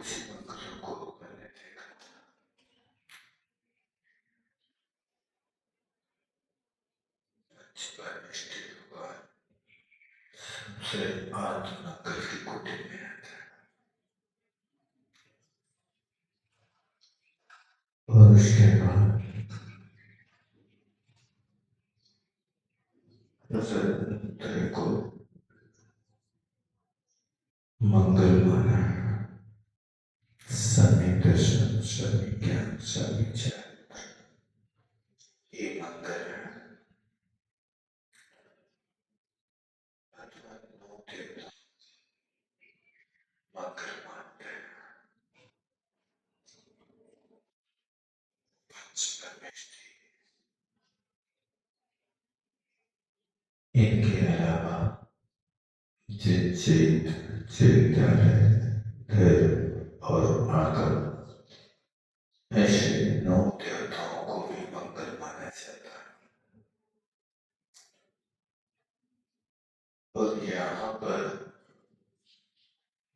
कुछ मंगलों को मैंने देखा था। निष्ठित हुआ सबसे आत्म मंगल की कुटी में आता है। और उसके बाद तेरे को मंगल माना, सभी दर्शन, सभी ज्ञान, सभी चरित्र, ये मंगल है। अथवा नौ देवता मंगल मानते हैं। पंच परमेष्ठी, इनके अलावा चेत, चैतन्य, धैर्य और आगम, ऐसे नौ देवताओं को भी मंगल माना जाता है। और यहाँ पर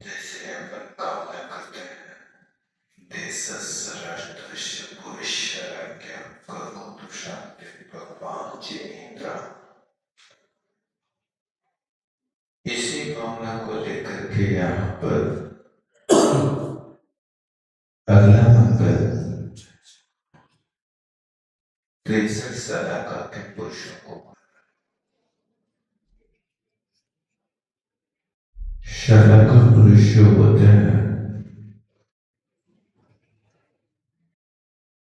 जैसे अपन कामना करते हैं, देशस्य राष्ट्रस्य भविष्यराज्ञा करोतु शांति भगवान जिनेन्द्र, इसी भावना को लेकर के यहाँ पर अगला मंगल 63 सलाका के पुरुषों को, सलाका पुरुष जो होते हैं,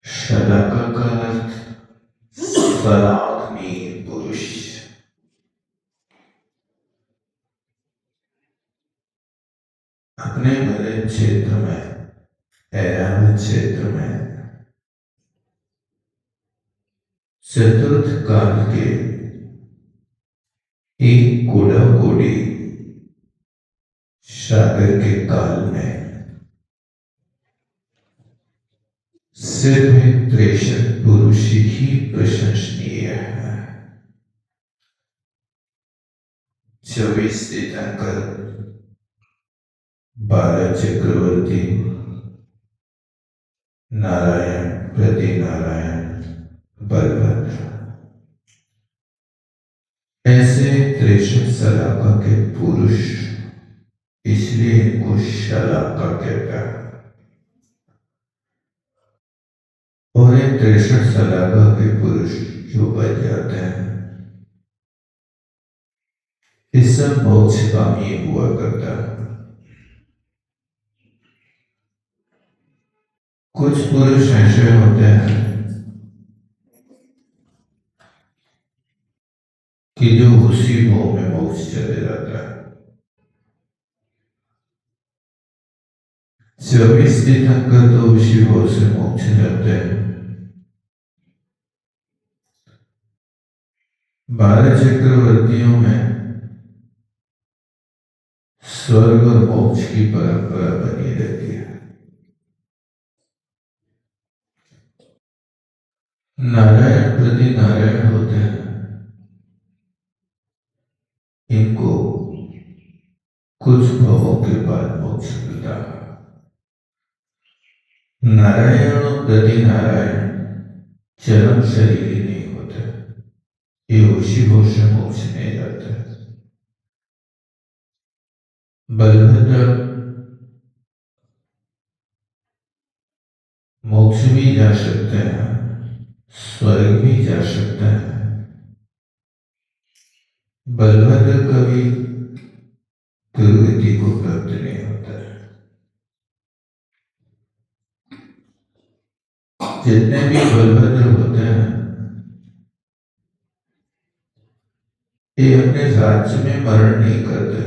सलाका का अर्थ सलाग्नी पुरुष, अपने भले क्षेत्र में, ऐरावत क्षेत्र में चतुर्थ काल के एक कोड़ा कोड़ी सागर के काल में सिर्फ 63 पुरुष ही प्रशंसनीय है। 24 तीर्थंकर, 12 चक्रवर्ती, नारायण, प्रति नारायण, बलभद्र, ऐसे 63 सलाका के पुरुष, इसलिए इनको शलाका कहता है। और ये 63 सलाका के पुरुष जो बच जाते हैं, इस सब मोक्षगामी हुआ करता है। कुछ पुरुष ऐसे होते हैं कि जो उसी भाव में मोक्ष चले जाता है। 24 तीर्थंकर तो उसी भाव से मोक्ष जाते हैं। 12 चक्रवर्तियों में स्वर्ग और मोक्ष की परंपरा बनी रहती है। नारायण प्रति नारायण होते हैं, इनको कुछ भावों के बाद मोक्ष मिलता है। नारायण और प्रति नारायण चरम शरीर नहीं होते, ये उसी भाव से मोक्ष नहीं जाते। बलभद्र मोक्ष भी जा सकते हैं, स्वर्ग भी जा सकते हैं। बलभद्र कभी दुर्गति को प्राप्त नहीं होता है। जितने भी बलभद्र होते हैं, ये अपने राज्य में मरण नहीं करते।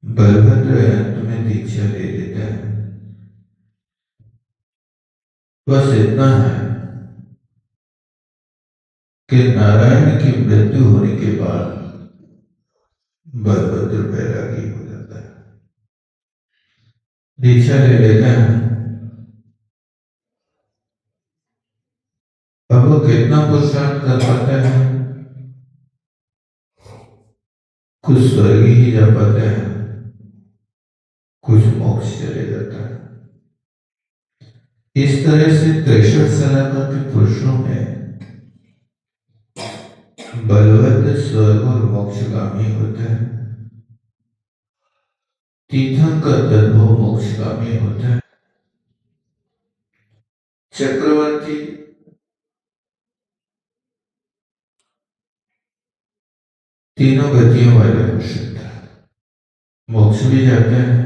बलभद्र अंत में दीक्षा ले लेते हैं। बस इतना है कि नारायण की मृत्यु होने के बाद बलभद्र बैरागी हो जाता है, दीक्षा ले लेते हैं। अब वो कितना पुरुषार्थ कर पाते हैं, कुछ स्वर्ग ही जा पाते हैं, कुछ मोक्ष चले जाता है। इस तरह से 63 सलाका के पुरुषों में बलवत्त स्वर्ग और मोक्षगामी होते हैं। तीर्थंकर तद्भव मोक्षगामी होते हैं। चक्रवर्ती तीनों गतियों वाले हो सकता है। मोक्ष भी जाते हैं,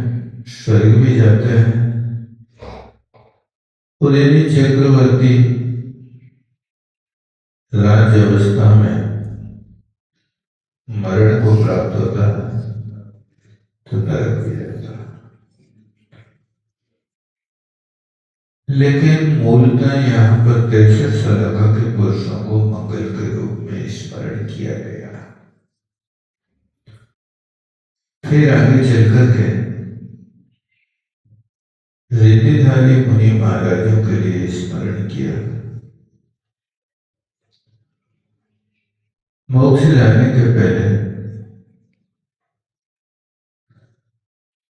स्वर्ग भी जाते हैं, और यदि चक्रवर्ती राज्य अवस्था में मरण को प्राप्त होता है तो नरक भी जाता है। लेकिन मूलतः यहाँ पर 63 सलाका के पुरुषों को मंगल के रूप में स्मरण किया गया। फिर आगे चलकर के रिद्धिधारी मुनि महाराजों के लिए स्मरण किया। मोक्ष जाने के पहले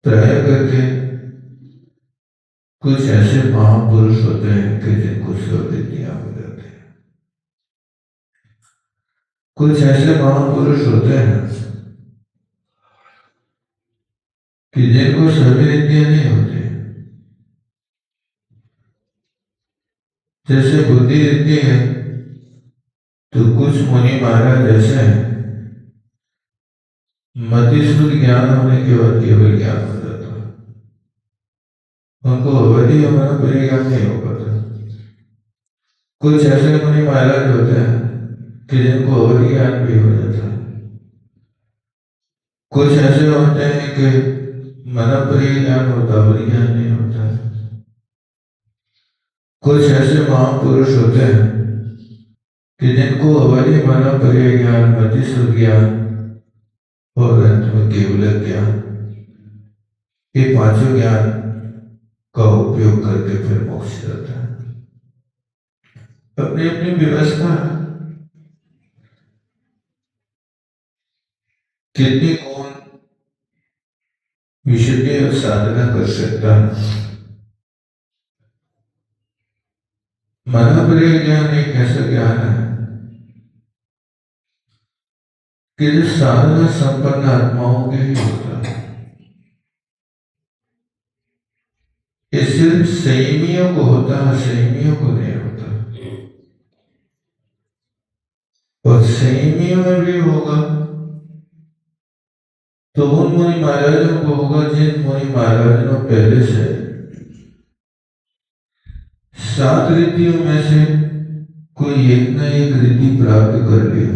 प्राय करके कुछ ऐसे महापुरुष होते हैं कि जिनको स्वरिद्धियां हो जाती हैं। कुछ ऐसे महापुरुष होते हैं कि जिनको स्वरिद्धियां नहीं होती। जैसे बुद्धि रिद्धि है तो कुछ मुनि महाराज ऐसे हैं, मतिस्मृत ज्ञान होने के बाद केवल ज्ञान हो जाता है, उनको अवधि हमारा पूरे ज्ञान नहीं हो पाता। कुछ ऐसे मुनि महाराज होते हैं कि जिनको अवधि ज्ञान भी हो जाता है। कुछ ऐसे होते हैं कि मनप्रिय ज्ञान होता, अवधि ज्ञान नहीं होता। कुछ ऐसे महापुरुष होते हैं कि जिनको अवधि मनप्रिय ज्ञान, मतिस्मृत ज्ञान और अंत में केवल ज्ञान, ये पांचों ज्ञान का उपयोग करके फिर मोक्ष जाता है। अपनी अपनी व्यवस्था कितनी कौन विशुद्धि और साधना कर सकता है। मनप्रिय ज्ञान एक ऐसा ज्ञान है कि जो साधना संपन्न आत्माओं के ही होता है। ये सिर्फ संयमियों को होता है, संयमियों को नहीं होता। और संयमियों में भी होगा तो उन मुनि महाराजों को होगा जिन मुनि महाराजों पहले से 7 रिद्धियों में से कोई एक न एक रिद्धि प्राप्त कर लिया।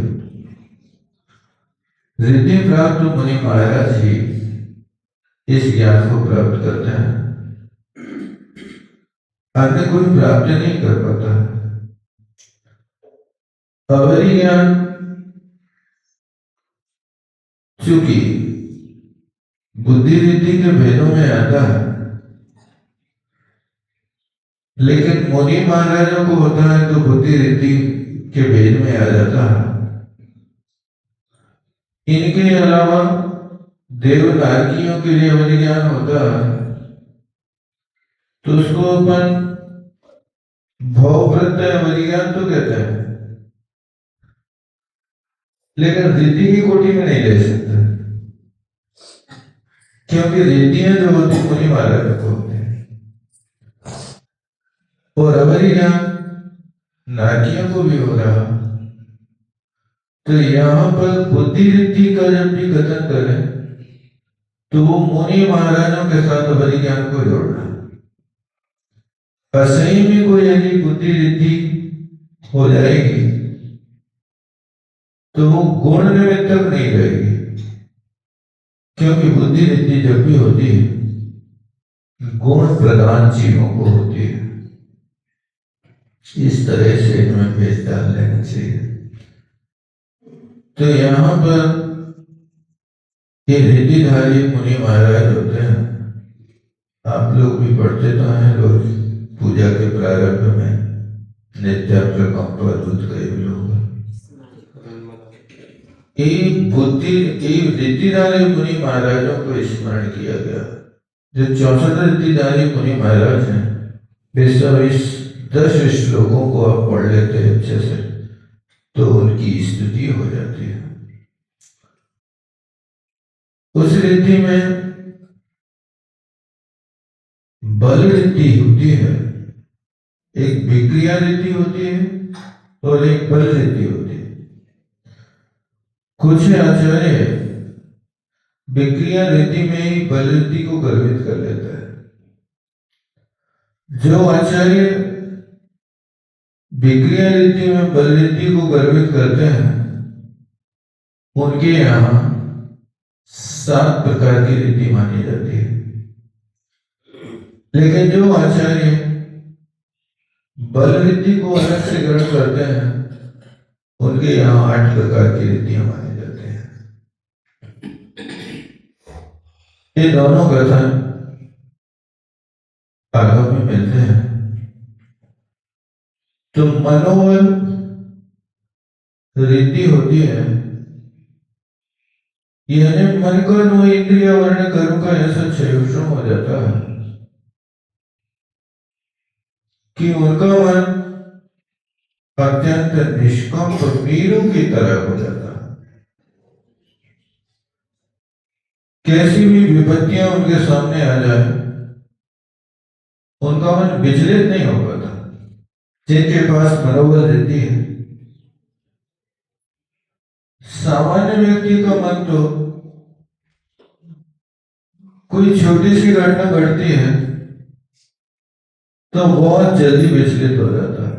रिद्धि प्राप्त मुनि महाराज ही इस ज्ञान को प्राप्त करते हैं, अन्य कोई प्राप्त नहीं कर पाता। अवधि ज्ञान चूंकि बुद्धि रिद्धि के भेदों में आता है, लेकिन मुनि महाराजों को होता है तो बुद्धि रिद्धि के भेद में आ जाता है। इनके अलावा देवतार्कियों के लिए अवधि ज्ञान होता है तो उसको अपन भव प्रत्यय अवधि ज्ञान तो कहते हैं, लेकिन रिद्धि की कोटि में नहीं ले सकते, क्योंकि रिद्धियां जो होती मुनि महाराजों को होती हैं और अवधि ज्ञान नारकियों को भी हो रहा। तो यहाँ पर बुद्धि रिद्धि का जब भी कथन करें तो वो मुनि महाराजों के साथ अवधि ज्ञान को जोड़ना। असंयमी को यदि बुद्धि रिद्धि हो जाएगी तो वो गुण निमित्तक नहीं रहेगी, क्योंकि बुद्धि रिद्धि जब भी होती है गुण प्रधान चीजों को होती है। इस तरह से इनमें भेद डाल लेना चाहिए। तो यहाँ पर ये रिद्धिधारी मुनि महाराज होते हैं। आप लोग भी पढ़ते तो हैं रोज पूजा के प्रारंभ में नित्य प्रकंपदूत गए लोग। बुद्धि रिद्धिधारी मुनि महाराजों को स्मरण किया गया। जो 64 रीतिधारी मुनि महाराज हैं, इस 10 श्लोकों को आप पढ़ लेते हैं अच्छे से तो उनकी स्तुति हो जाती है। उस रीति में बल रीति होती है, एक विक्रिया रीति होती है और एक बल रीति होती है। कुछ आचार्य विक्रिया रीति में ही बल रीति को गर्वित कर लेता है। जो आचार्य विक्रिया रीति में बल रीति को गर्वित करते हैं उनके यहाँ 7 प्रकार की रीति मानी जाती है। लेकिन जो आचार्य बल रीति को अलग से ग्रहण करते हैं उनके यहाँ 8 प्रकार की रीतियां मानी जाती हैं। ये दोनों कथन आगम में मिलते हैं। तो मनोबल रीति होती है, यानी मन का नो इंद्रिय वर्ण कर्म का ऐसा क्षय हो जाता है कि उनका मन अत्यंत निष्कंप वीरों की तरह हो जाता है। कैसी भी विपत्तियां उनके सामने आ जाए उनका मन विचलित नहीं हो पाता। जिनके पास मनोबल रहती है, सामान्य व्यक्ति का मन तो कोई छोटी सी घटना घटती है तो बहुत जल्दी विचलित हो जाता है।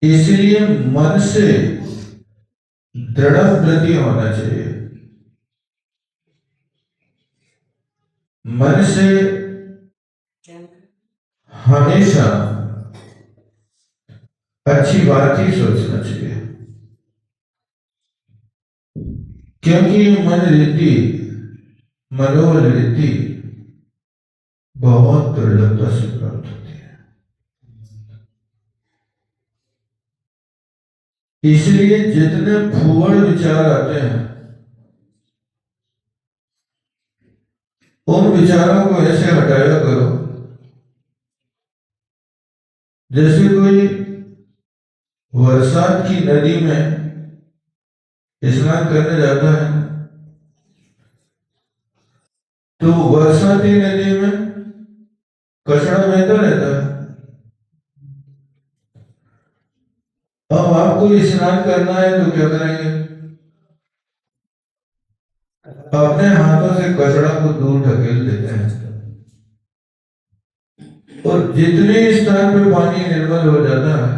इसलिए मन से दृढ़ प्रति होना चाहिए। मन से हमेशा अच्छी बात ही सोचना चाहिए, क्योंकि मन रीति, मनोबल रीति बहुत दुर्लभता से प्राप्त होती है। इसलिए जितने फूहड़ विचार आते हैं उन विचारों को ऐसे हटाया करो जैसे कोई बरसात की नदी में स्नान करने जाता है तो बरसाती नदी में कचरा बहता रहता है। अब आपको स्नान करना है तो क्या करेंगे? अपने हाथों से कचरा को दूर ढकेल देते हैं और जितने स्थान पे पानी निर्मल हो जाता है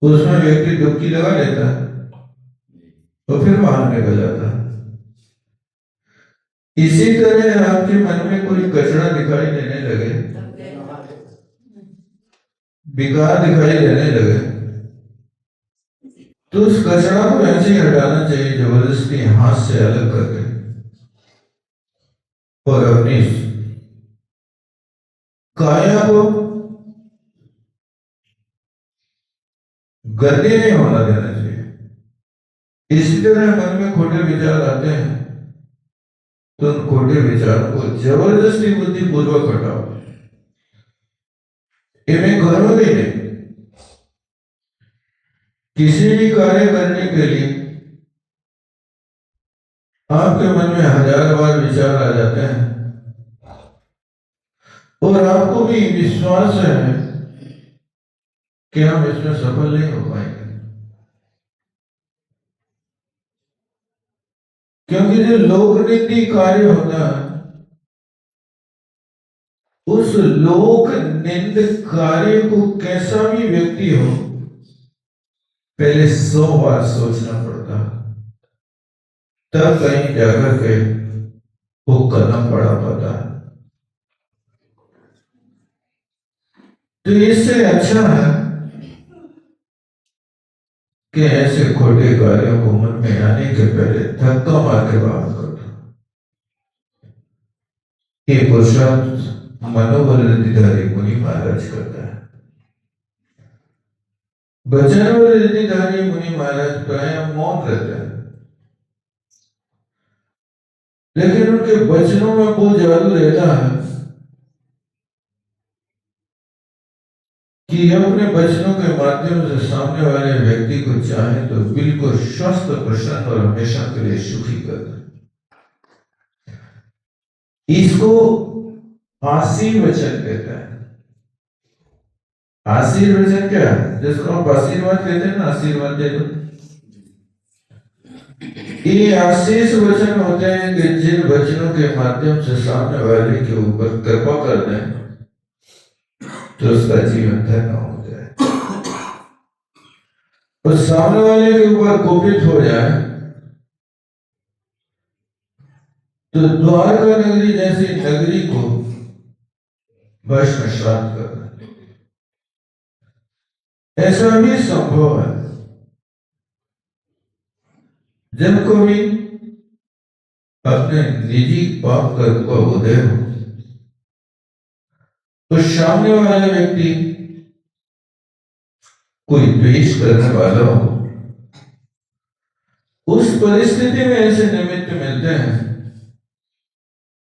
उसमें व्यक्ति डुबकी लगा लेता है तो फिर बाहर निकल जाता है। इसी तरह आपके मन में कोई कचरा दिखाई देने लगे, विकार दिखाई देने लगे तो उस कचरा को ऐसे ही हटाना चाहिए जबरदस्ती हाथ से अलग करके, और अपनी काया को गंदे नहीं होना देना चाहिए। इसी तरह मन में खोटे विचार आते हैं तो उन खोटे विचारों को जबरदस्ती बुद्धि पूर्वक हटाओ। इन्हें करोगे नहीं। किसी भी कार्य करने के लिए आपके मन में 1000 बार विचार आ जाते हैं और आपको भी विश्वास है कि हम इसमें सफल नहीं हो पाएंगे, क्योंकि जो लोकनीति कार्य होता है उस लोक निंद कार्य को कैसा भी व्यक्ति हो पहले 100 बार सोचना पड़ता, तब कहीं जाकर के वो कदम बढ़ा पाता है। तो इससे अच्छा है कि ऐसे खोटे कार्यों को मन में आने के पहले धक्का मार के बाहर कर दो। ये पुरुषार्थ मनोबल रीतिधारी मुनि महाराज करता है। वचन और रीतिधारी मुनि महाराज प्राय मौन रहते हैं। उनके वचनों में वो जादू रहता है कि अपने वचनों के माध्यम से सामने वाले व्यक्ति को चाहे तो बिल्कुल स्वस्थ, प्रसन्न और हमेशा के लिए सुखी कर दे। इसको आशीर्वचन कहते हैं। आशीर्वचन क्या है? जिसको आप आशीर्वाद कहते हैं ना, आशीर्वाद दे दो। ये आशीष वचन होते हैं कि जिन वचनों के माध्यम से सामने वाले के ऊपर कृपा कर दें तो उसका जीवन धन्य हो जाए, और सामने वाले के ऊपर कोपित हो जाए तो द्वारका नगरी जैसी नगरी को भस्मसात कर दें। ऐसा भी संभव है। जब कोई अपने निजी पाप कर्म का उदय हो तो सामने वाला व्यक्ति कोई द्वेष करने वाला हो, उस परिस्थिति में ऐसे निमित्त मिलते हैं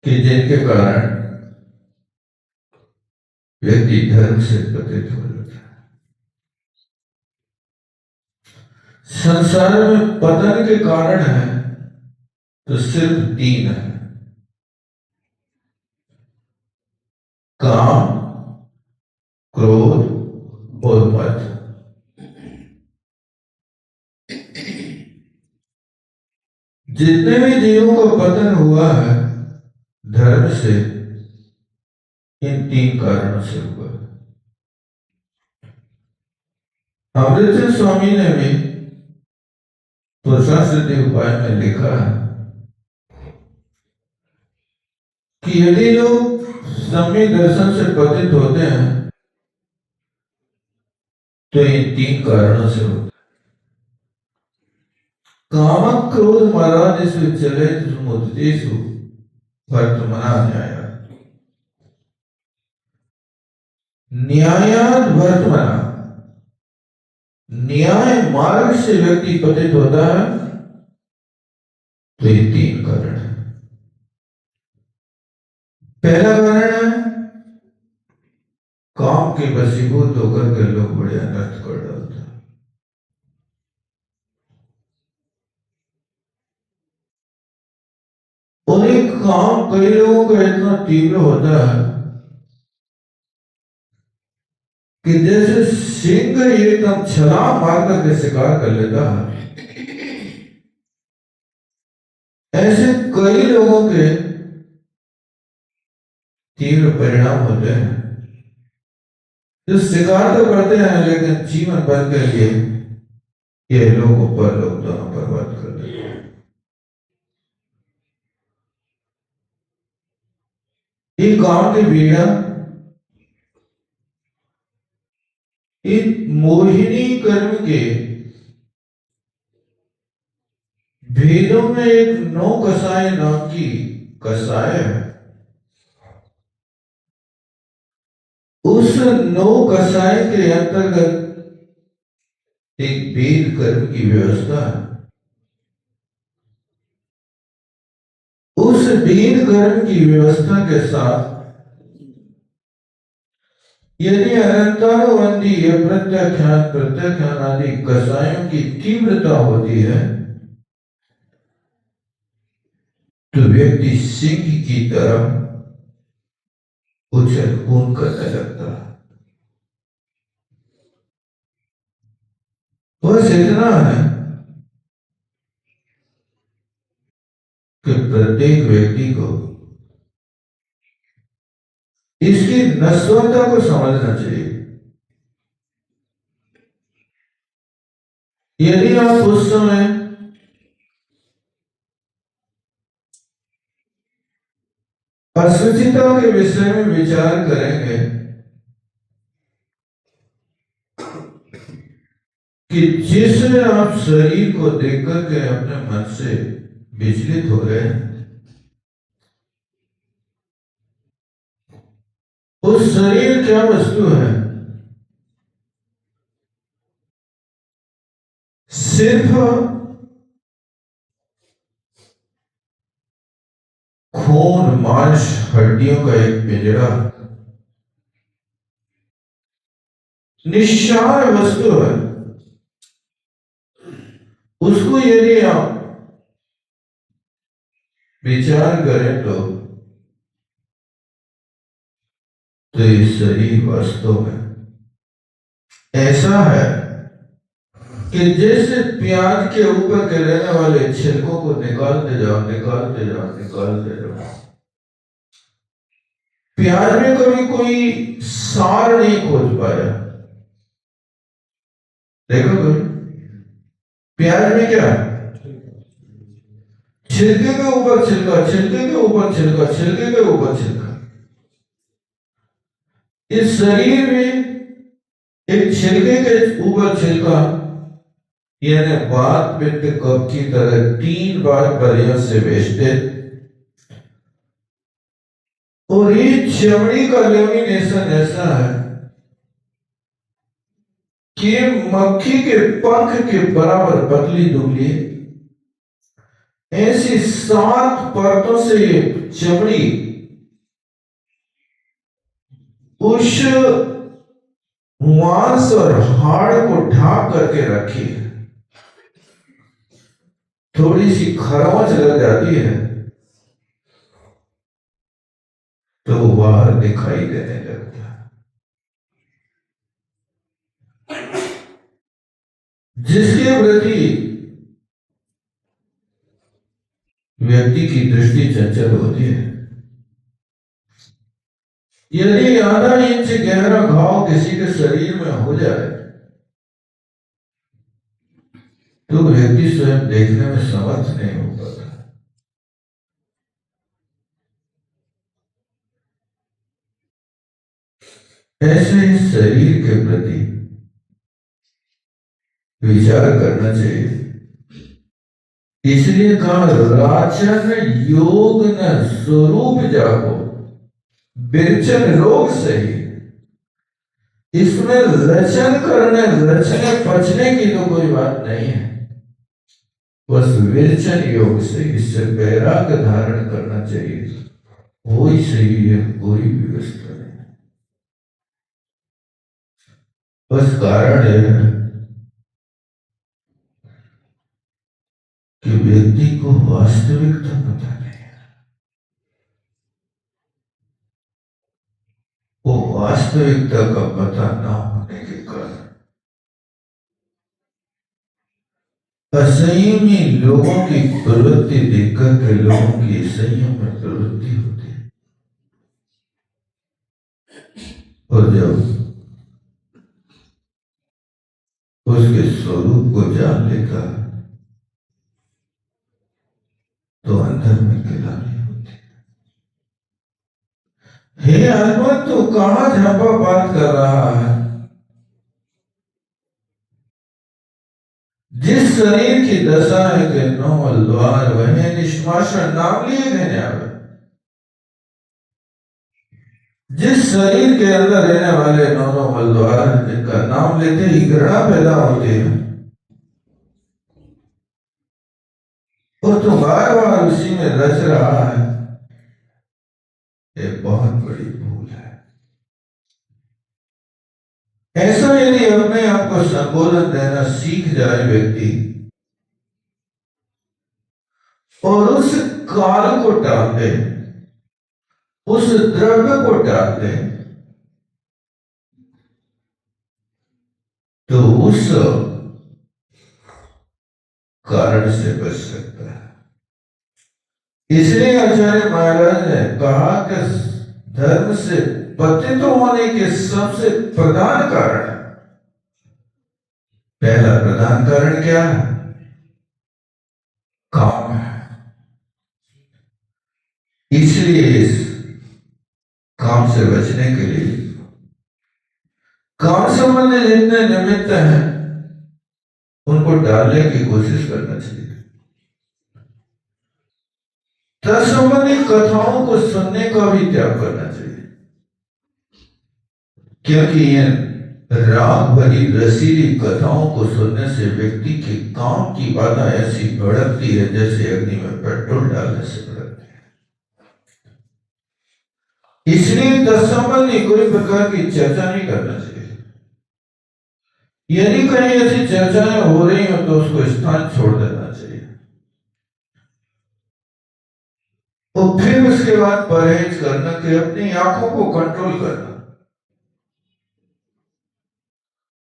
कि जिनके कारण व्यक्ति धर्म से पतित हो जाता है। संसार में पतन के कारण है तो सिर्फ 3 है: काम, क्रोध और मद। जितने भी जीवों का पतन हुआ है धर्म से, इन 3 कारणों से हुआ। अमृत स्वामी ने भी पुरुषार्थसिद्धि उपाय में लिखा है कि यदि लोग सम्यक दर्शन से पतित होते हैं तो इन 3 कारणों से होता है। काम, क्रोध, मदादिषु चलेषु मुदितेषु वर्तमानान्याय। न्यायाद वर्तमान, न्याय मार्ग से व्यक्ति पतित होता है तो ये 3 कारण है। पहला कारण है काम के वशीभूत होकर के लोग बड़े अनर्थ कर डालते हैं। और एक काम कई लोगों का इतना तीव्र होता है कि जैसे सिंह एकदम छलांग मार करके शिकार कर लेता है, ऐसे कई लोगों के तीव्र परिणाम होते हैं जो शिकार तो करते हैं लेकिन जीवन भर के लिए ये लोगों पर लोग दोनों बर्बाद कर देते हैं। ये काम की पीड़ा, इन मोहिनी कर्म के भेदों में एक 9 कसाय नाम की कसाय है। उस 9 कसाय के अंतर्गत एक वेद कर्म की व्यवस्था है। उस वेद कर्म की व्यवस्था के साथ यदि अनंतानुबंधी या प्रत्याख्यान, प्रत्याख्यान आदि कसायों की तीव्रता होती है तो व्यक्ति सिंह की तरह उछल कूद करने लगता है। बस इतना है कि प्रत्येक व्यक्ति को इसकी नश्वरता को समझना चाहिए। यदि आप उस समय असुचिता के विषय में विचार करेंगे कि जिस आप शरीर को देखकर के अपने मन से विचलित हो रहे हैं, उस शरीर क्या वस्तु है? सिर्फ खून मांस हड्डियों का एक पिंजरा, निश्चय वस्तु है। उसको यदि आप विचार करें तो ये शरीर वास्तव में ऐसा है कि जैसे प्याज के ऊपर के रहने वाले छिलकों को निकालते जाओ, निकालते जाओ, निकालते जाओ। प्याज में कभी कोई सार नहीं खोज पाया। देखो कभी प्याज में क्या है? छिलके के ऊपर छिलका, छिलके के ऊपर छिलका, छिलके के ऊपर छिलका। इस शरीर में एक छिलके के ऊपर छिलका, यानी वात पित्त कफ की तरह 3 बार पर्याय से बेचते। और ये चमड़ी का लेमिनेशन ऐसा है कि मक्खी के पंख के बराबर पतली दुबली, ऐसी 7 परतों से ये चमड़ी उस मांस और हाड़ को ढांक करके रखी है। थोड़ी सी खरोंच लग जाती है तो बाहर दिखाई देने लगता है। जिसके प्रति व्यक्ति की दृष्टि चंचल होती है, यदि आधा इंच गहरा घाव किसी के शरीर में हो जाए तो व्यक्ति स्वयं देखने में समर्थ नहीं हो पाता। ऐसे ही शरीर के प्रति विचार करना चाहिए। इसलिए कहा, राचन योग न स्वरूप जागो, बिरचन रोग सही। इसमें रचन करने, रचने पचने की तो कोई बात नहीं है, बस विरचन योग से इससे वैराग्य धारण करना चाहिए। वही सही है, कोई व्यवस्था नहीं। बस कारण है कि व्यक्ति को वास्तविकता पता नहीं है। वो वास्तविकता का पता न होने के कारण असंयमी लोगों की प्रवृत्ति देखकर के लोगों की संयम में प्रवृत्ति होती है। और जब उसके स्वरूप को जान लेता तो अंदर में गिलानी होती। हे आत्मा, तू कहां झापा बात कर रहा है? जिस शरीर की दशा है कि 9 द्वार वह निष्माषण नाम लिए देने आवे। जिस शरीर के अंदर रहने वाले 9 मलद्वार जिनका नाम लेते ही घृणा पैदा होती है, वो तो बार बार उसी में रच रहा है। एक बहुत बड़ी भूल है। ऐसा यदि अपने आप को संबोधन देना सीख जाए व्यक्ति और उस काल को टाल दे, उस द्रव्य को टाल दे, तो उस कारण से बच सकता है। इसलिए आचार्य महाराज ने कहा कि धर्म से पतित होने के सबसे प्रधान कारण, पहला प्रधान कारण क्या है? काम है। इसलिए इस काम से बचने के लिए काम संबंधी जितने निमित्त हैं उनको डालने की कोशिश करना चाहिए। तत्संबंधी कथाओं को सुनने का भी त्याग करना चाहिए, क्योंकि ये राग भरी रसीली कथाओं को सुनने से व्यक्ति के काम की बाधा ऐसी भड़कती है जैसे अग्नि में पेट्रोल डालने से भड़कती है। इसलिए तत्संबंधी कोई प्रकार की चर्चा नहीं करना चाहिए। यदि कहीं ऐसी चर्चाएं हो रही हो तो उसको स्थान छोड़ देना चाहिए और फिर उसके बाद परहेज करना कि अपनी आंखों को कंट्रोल करना।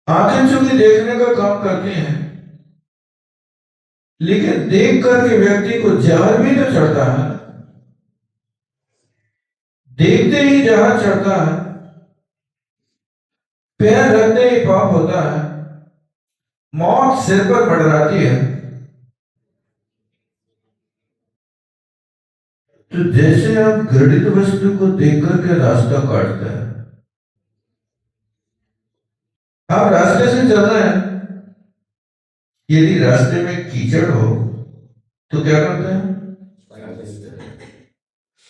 आंखें चूंकि देखने का काम करती हैं, लेकिन देख करके व्यक्ति को जहर भी तो चढ़ता है। देखते ही जहर चढ़ता है, पैर रखते ही पाप होता है, मौत सिर पर मंडराती है। तो जैसे आप घृणित वस्तु को देख करके रास्ता काटते हैं, आप रास्ते से चल रहे हैं, यदि रास्ते में कीचड़ हो तो क्या करते हैं?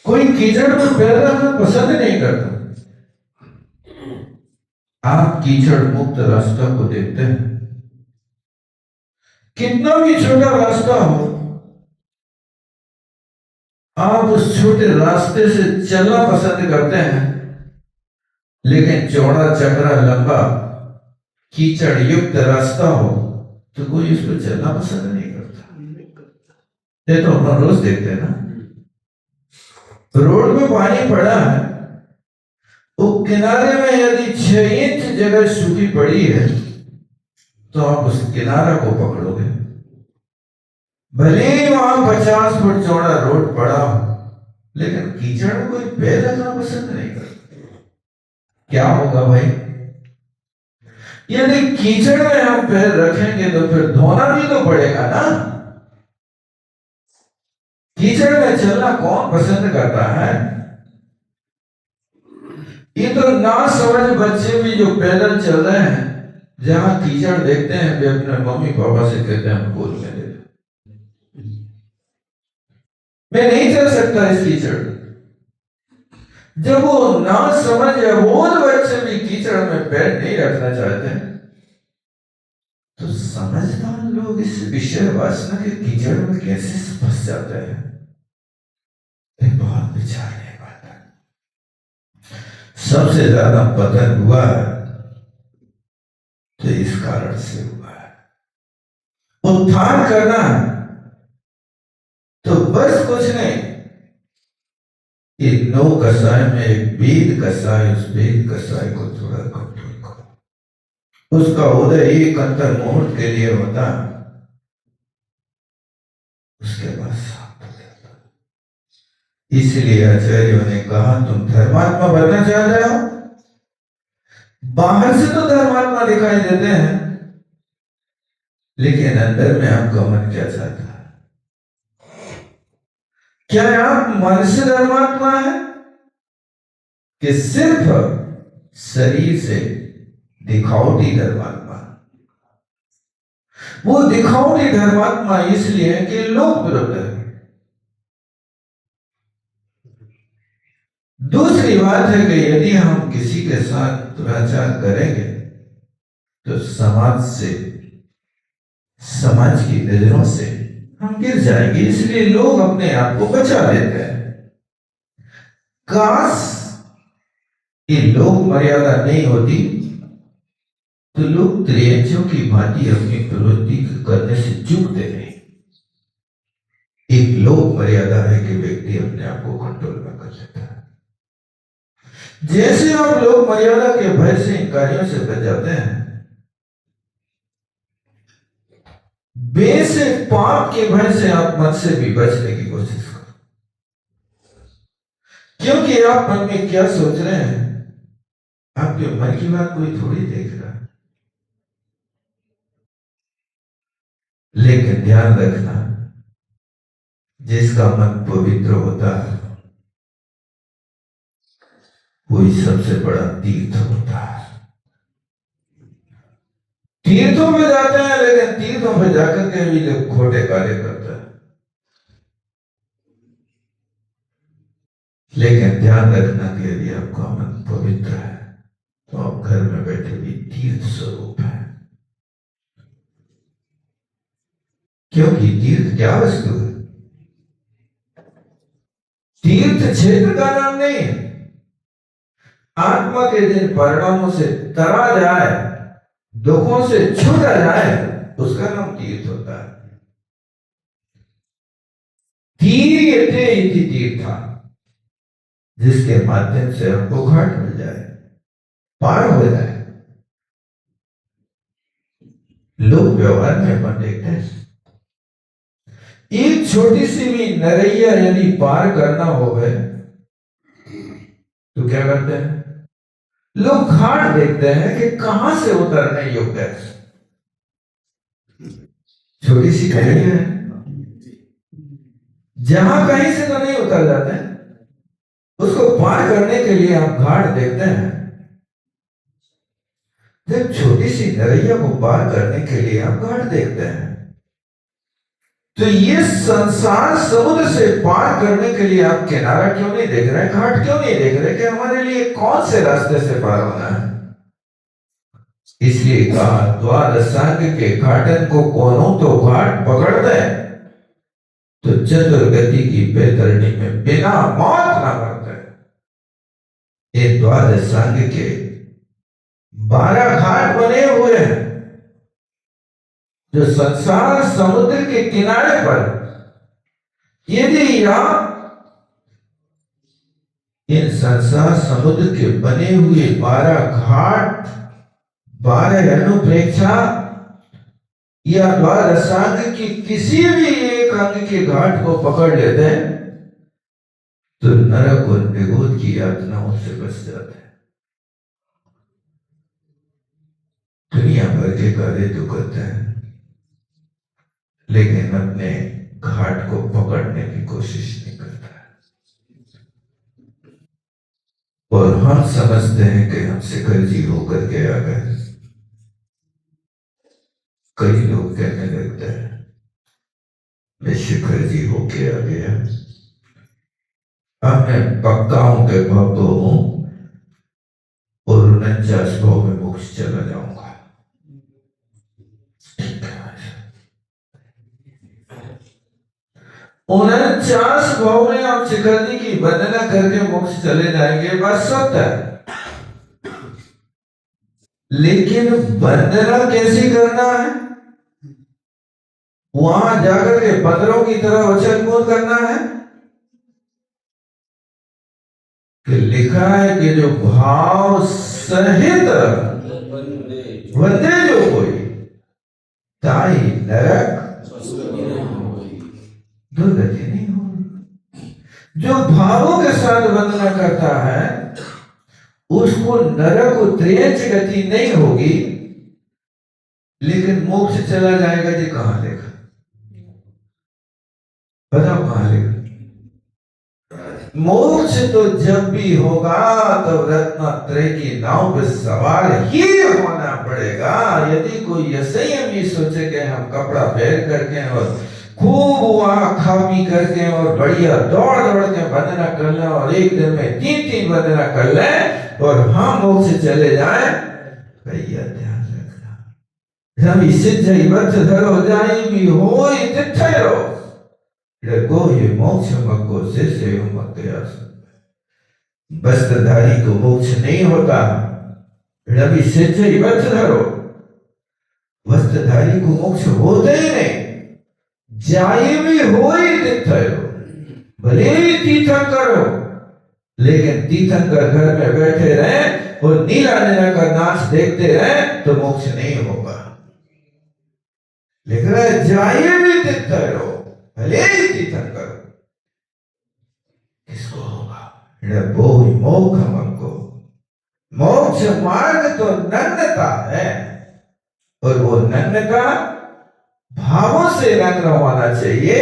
कोई कीचड़ में पैर रखना पसंद नहीं करता। आप कीचड़ मुक्त रास्ता को देखते हैं। कितना भी छोटा रास्ता हो, आप उस छोटे रास्ते से चलना पसंद करते हैं, लेकिन चौड़ा चक्रा लंबा कीचड़ युक्त रास्ता हो तो कोई इसको चलना पसंद नहीं करता। ये तो हम रोज देखते हैं ना, रोड में पानी पड़ा है, वो किनारे में यदि 6 इंच जगह सूखी पड़ी है तो आप उस किनारा को पकड़ोगे। भले ही वहां 50 फुट चौड़ा रोड पड़ा हो, लेकिन कीचड़ में कोई पैर रखना पसंद नहीं करता। क्या होगा भाई? यदि कीचड़ में हम पैर रखेंगे तो फिर धोना भी तो पड़ेगा ना। कीचड़ में चलना कौन पसंद करता है? ये तो ना समझ बच्चे भी जो पैदल चल रहे हैं, जहां कीचड़ देखते हैं वे अपने मम्मी पापा से कहते हैं बोल में दे, मैं नहीं चल सकता इस कीचड़। जब वो ना समझ या बोध बच्चे भी कीचड़ में पैर नहीं रखना चाहते, तो समझदार लोग इस विषय वासना के कीचड़ में कैसे फंस जाते हैं? एक बहुत विचारने की बात है। सबसे ज्यादा पतन हुआ है तो इस कारण से हुआ है। उत्थान करना तो बस कुछ नहीं, एक 9 कसाय में एक वेद कसाय, उस वेद कसाय को थोड़ा कंट्रोल करो। उसका उदय एक अंतर मुहूर्त के लिए होता है, उसके बाद साफ हो जाता है। इसलिए आचार्यों ने कहा तुम धर्मात्मा बनना चाह रहे हो, बाहर से तो धर्मात्मा दिखाई देते हैं, लेकिन अंदर में आपका मन क्या चाहता है? क्या आप मन से धर्मात्मा है कि सिर्फ शरीर से दिखावटी धर्मात्मा? वो दिखावटी धर्मात्मा इसलिए है कि लोक विरुद्ध है। दूसरी बात है कि यदि हम किसी के साथ दुराचार करेंगे तो समाज से, समाज की नजरों से हम गिर जाएंगे, इसलिए लोग अपने आप को बचा लेते हैं। काश ये लोग मर्यादा नहीं होती तो लोग त्रियंचों की भांति अपनी प्रवृत्ति करने से चूकते नहीं। एक लोक मर्यादा है कि व्यक्ति अपने आप को कंट्रोल में कर लेता है। जैसे आप लोग मर्यादा के भय से इन कार्यों से बच जाते हैं, बेसे पाप के भय से आप मन से भी बचने की कोशिश करो, क्योंकि आप मन में क्या सोच रहे हैं आपके मन की बात कोई थोड़ी देख रहा है। लेकिन ध्यान रखना, जिसका मन पवित्र होता है वही सबसे बड़ा तीर्थ होता है। तीर्थों में जाते हैं, लेकिन तीर्थों में जाकर के भी लोग खोटे कार्य करते हैं। लेकिन ध्यान रखना कि यदि आपका मन पवित्र है तो आप घर में बैठे भी तीर्थ स्वरूप है। क्योंकि तीर्थ क्या वस्तु है? तीर्थ क्षेत्र का नाम नहीं है। आत्मा के जिन परिणामों से तरा जाए, दुखों से छूटा जाए, उसका नाम तीर्थ होता है। तीर्थे इति तीर्था, जिसके माध्यम से हमको घाट मिल जाए, पार हो जाए। लोक व्यवहार में अपन देखते हैं, एक छोटी सी भी नरैया यदि पार करना हो गए तो क्या करते हैं? लोग घाट देखते हैं कि कहां से उतरने योग्य है। छोटी सी नरैया है, जहां कहीं से तो नहीं उतर जाते हैं, उसको पार करने के लिए आप घाट देखते हैं। जब छोटी सी नरैया को पार करने के लिए आप घाट देखते हैं, तो ये संसार समुद्र से पार करने के लिए आप किनारा क्यों नहीं देख रहे, घाट क्यों नहीं देख रहे कि हमारे लिए कौन से रास्ते से पार होना है? इसलिए कहा, द्वादशांग के घाटन को कोनो तो घाट पकड़ दे, तो चतुर्गति की बेतरणी में बिना मौत ना मरते। ये द्वादशांग के 12 घाट बने हुए हैं, जो संसार समुद्र के किनारे पर, यदि आप इन संसार समुद्र के बने हुए 12 घाट, 12 अनुप्रेक्षा या द्वादशांग की किसी भी एक अंग के घाट को पकड़ लेते हैं, तो नरक और निगोद की यातनाओं से बच जाते हैं। दुनिया भर के कार्य तो करते हैं, लेकिन अपने घाट को पकड़ने की कोशिश नहीं करता है। और हम समझते हैं कि हम शिखरजी होकर के आ गए। कई लोग कहने लगते हैं मैं शिखरजी होके आ गया, अब मैं पक्काओं के भक्त हूं और 49 भाव में मोक्ष चला जाऊंगा। 49 भाव में आप शिखरजी की वंदना करके मोक्ष चले जाएंगे, बात सत्य है। लेकिन वंदना कैसे करना है? वहां जाकर के बंदरों की तरह उछल कूद करना है कि लिखा है कि जो भाव सहित वंदे जो कोई ताई नरक दुर्गति नहीं होगी। जो भावों के साथ वंदना करता है उसको नरक त्रेयच गति नहीं होगी, लेकिन मोक्ष चला जाएगा। जी कहां लेगा? बताओ कहां लेगा? मोक्ष तो जब भी होगा तो रत्नत्रय की नाव पे सवार ही होना पड़ेगा। यदि कोई असंयमी सोचे कि हम कपड़ा पहन करके और खूब वहां खा पी करके और बढ़िया दौड़ दौड़ के वंदना कर ले और एक दिन में 3 वंदना कर ले और हम मोक्ष चले जाए, भैया ध्यान रखना, हम इससे जैवत धरो जाए भी हो तिथरो रगो ये मोक्ष मग्गो से मत गया। वस्त्रधारी को मोक्ष नहीं होता, रवि से जैवत धरो, वस्त्रधारी को मोक्ष होते ही नहीं। जाए भी हो ही तिथरो, भले ही तीर्थंकर हो, लेकिन तीर्थंकर घर में बैठे रहे और नीला नीला का नाच देखते रहे तो मोक्ष नहीं होगा। लिख रहा है जाए भी तीर्थरो, भले ही तीर्थंकर, किसको होगा? मोक्ष हमको। मोक्ष मार्ग तो नग्नता है, और वो नग्नता भावों से नग्न होना चाहिए।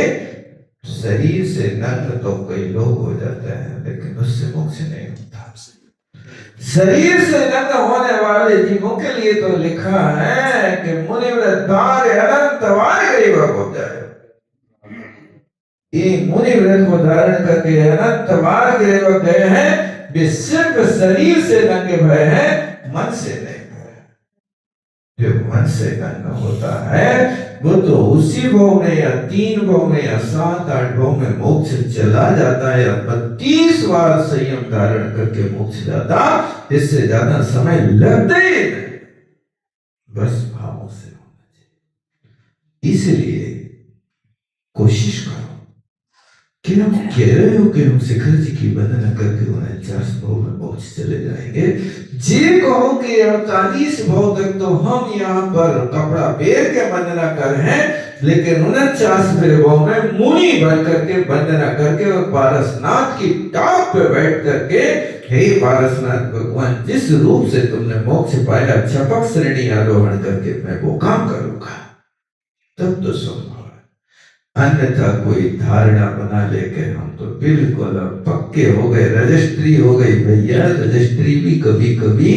शरीर से नग्न तो कई लोग हो जाते हैं, लेकिन उससे मोक्ष नहीं होता। शरीर से नग्न होने वाले जीवों के लिए तो लिखा है कि मुनिव्रत अनंत वार गरीब हो जाए। ये मुनिव्रत को धारण करके अनंत वार गए हैं, वे सिर्फ शरीर से नंगे भय हैं, मन से नहीं। जो मन से नग्न होता है वो तो उसी भाव में या 3 भाव में या 7-8 भाव में मोक्ष चला जाता है, या 32 बार संयम धारण करके मोक्ष जाता, इससे ज्यादा समय लगता ही नहीं। बस भावों से होना चाहिए। इसलिए कोशिश करो कि हम कह रहे हो कि हम शिखर जी की वंदना करके 49 भाव में मोक्ष चले जाएंगे। जे कहो कि 48 भाव तक तो हम यहाँ पर कपड़ा पहन के वंदना कर रहे हैं, लेकिन 49वें भाव में मुनि बन करके वंदना करके और पारसनाथ की टाप पे बैठ करके, हे पारसनाथ भगवान, जिस रूप से तुमने मोक्ष पाया, झपक श्रेणी आरोहण करके मैं वो काम करूंगा, तब तो संभव है। अन्यथा कोई धारणा बना लेके हम तो बिल्कुल पक्के हो गए, रजिस्ट्री हो गई भैया। रजिस्ट्री भी कभी कभी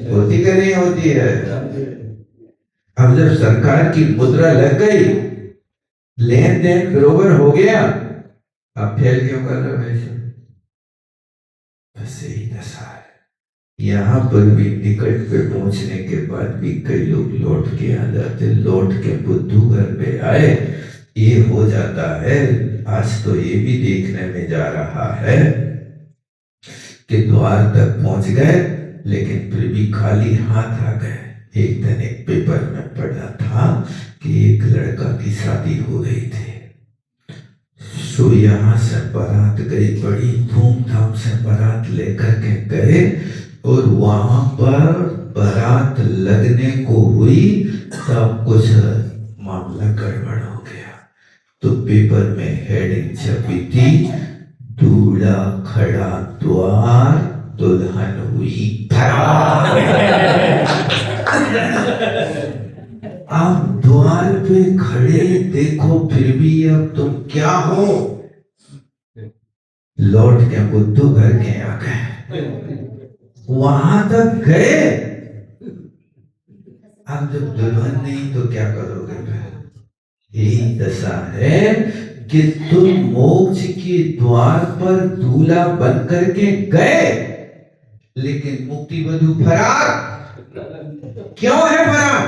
होती कि नहीं होती है। अब जब सरकार की मुद्रा लग गई, लेन देन बरोबर हो गया, अब फेल क्यों कर रहे हो? बस यही दशा है। यहाँ पर भी निकट पे पहुंचने के बाद भी कई लोग लौट के आ जाते, लौट के बुद्धू घर पे आए, ये हो जाता है। आज तो ये भी देखने में जा रहा है कि द्वार तक पहुंच गए, लेकिन फिर भी खाली हाथ आ गए। एक दिन एक पेपर में पढ़ा था कि एक लड़का की शादी हो गई थी, सो यहाँ से बारात गई, बड़ी धूमधाम से बारात लेकर के गए, और वहां पर बारात लगने को हुई तब कुछ मामला गड़बड़ हो गया। तो पेपर में हेडिंग छपी थी, दूल्हा खड़ा द्वार, दुल्हन हुई फरार। आप द्वार पे खड़े देखो, फिर भी अब तुम क्या हो? लौट के बुद्धू घर के आ गए, वहां तक गए। अब जब दुल्हन नहीं तो क्या करोगे? यही दशा है कि तुम मोक्ष के द्वार पर दूल्हा बन करके गए, लेकिन मुक्ति वधू फरार। क्यों है फरार?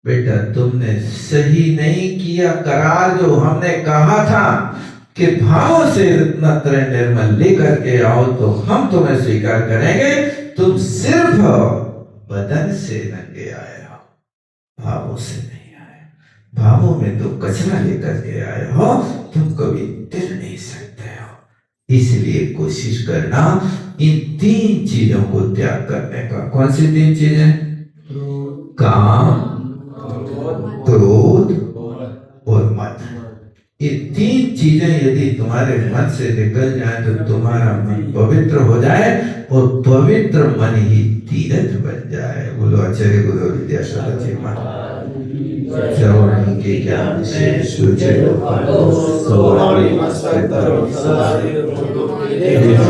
बेटा तुमने सही नहीं किया करार। जो हमने कहा था कि भावों से नत्र निर्मल लेकर के आओ तो हम तुम्हें स्वीकार करेंगे। तुम सिर्फ बदन से नंगे आए हो, भावों से नहीं आए। भावों में तो कचरा लेकर के आए हो, तुम कभी दिल नहीं सकते हो। इसलिए कोशिश करना इन 3 चीजों को त्याग करने का। कौन सी 3 चीजें? काम, क्रोध और मद। ये 3 चीजें यदि तुम्हारे मन से निकल जाए तो तुम्हारा मन पवित्र हो जाए, और पवित्र मन ही तीर्थ बन जाए। बोलो आचार्य गुरु विद्यासागर जी महाराज। श्रवण के ज्ञान से सुचेत